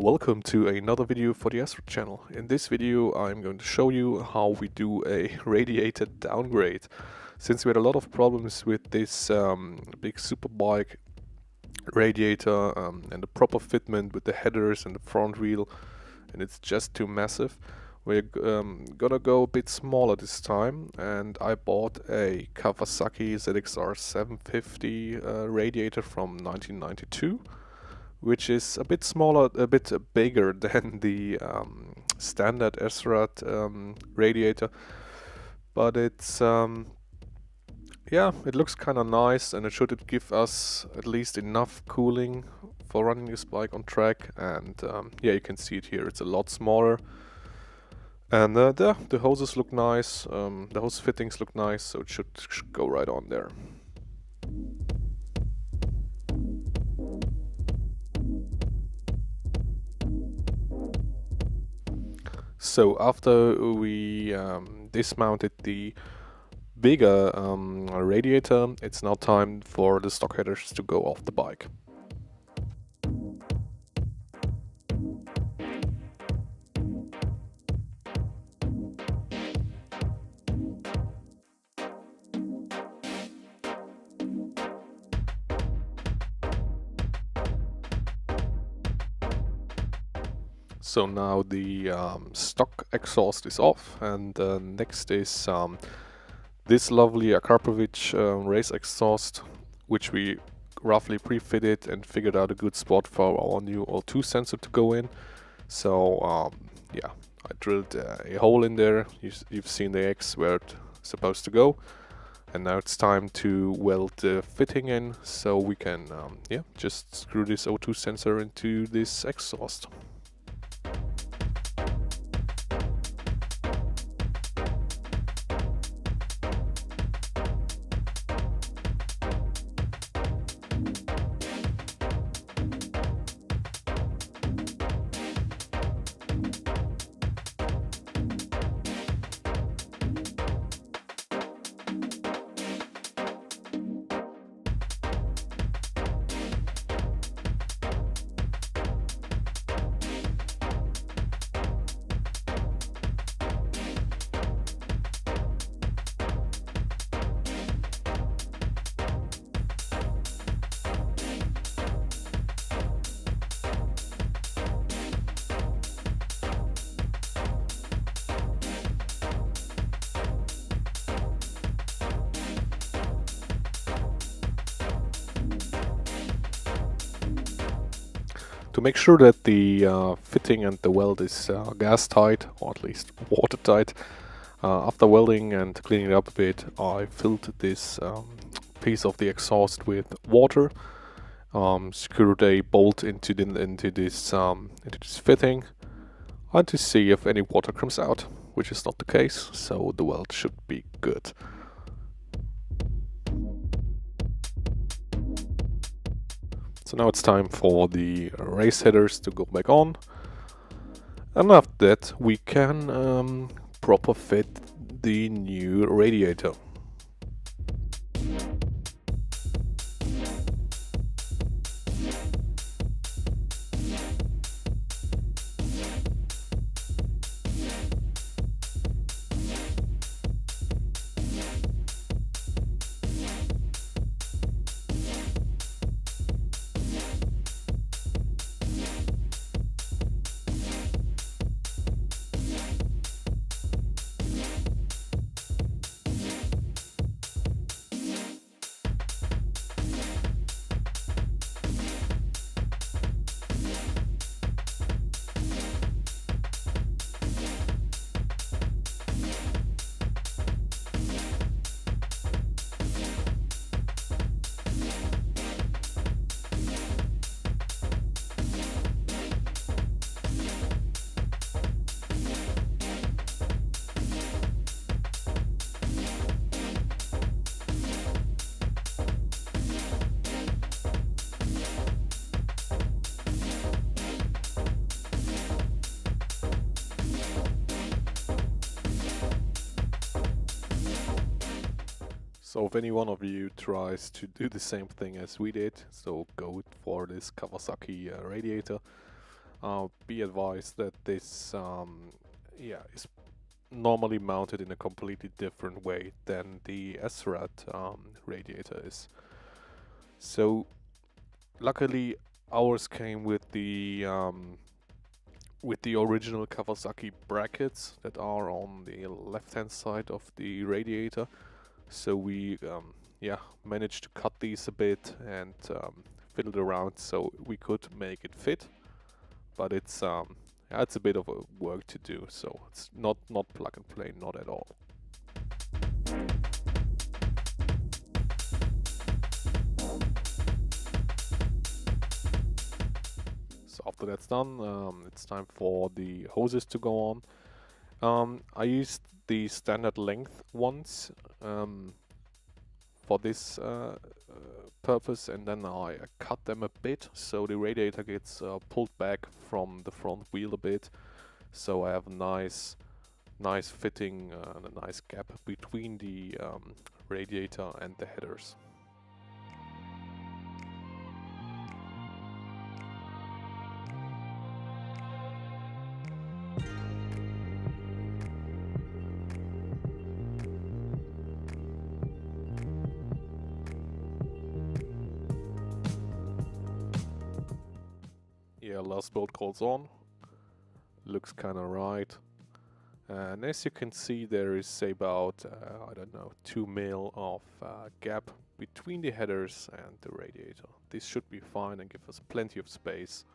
Welcome to another video for the Srad channel. In this video I'm going to show you how we do a radiator downgrade. Since we had a lot of problems with this big superbike radiator and the proper fitment with the headers and the front wheel, and it's just too massive, we're gonna go a bit smaller this time, and I bought a Kawasaki Gsx-R 750 radiator from 1992. Which is a bit smaller, a bit bigger than the standard Srad radiator, but it's yeah, it looks kind of nice, and it should give us at least enough cooling for running this bike on track. And yeah, you can see it here, it's a lot smaller, and the hoses look nice, the hose fittings look nice, so it should go right on there. So after we dismounted the bigger radiator, it's now time for the stock headers to go off the bike. So now the stock exhaust is off, and next is this lovely Akarpovich race exhaust, which we roughly pre-fitted and figured out a good spot for our new O2 sensor to go in. So yeah, I drilled a hole in there. You've seen the X where it's supposed to go, and now it's time to weld the fitting in, so we can yeah, just screw this O2 sensor into this exhaust. To make sure that the fitting and the weld is gas tight, or at least watertight, after welding and cleaning it up a bit, I filled this piece of the exhaust with water, screwed a bolt into this fitting, and to see if any water comes out, which is not the case, so the weld should be good. So now it's time for the race headers to go back on, and after that we can proper fit the new radiator. So if any one of you tries to do the same thing as we did, so go for this Kawasaki radiator, Be advised that this yeah, is normally mounted in a completely different way than the Srad radiator is. So luckily ours came with the original Kawasaki brackets that are on the left hand side of the radiator. So we yeah, managed to cut these a bit and fiddled around so we could make it fit. But it's yeah, it's a bit of a work to do, so it's not plug and play, not at all. So after that's done, it's time for the hoses to go on. I used the standard length ones for this purpose, and then I cut them a bit so the radiator gets pulled back from the front wheel a bit, so I have a nice fitting and a nice gap between the radiator and the headers. Yeah, last bolt goes on. Looks kinda right. And as you can see, there is about, I don't know, 2 mil of gap between the headers and the radiator. This should be fine and give us plenty of space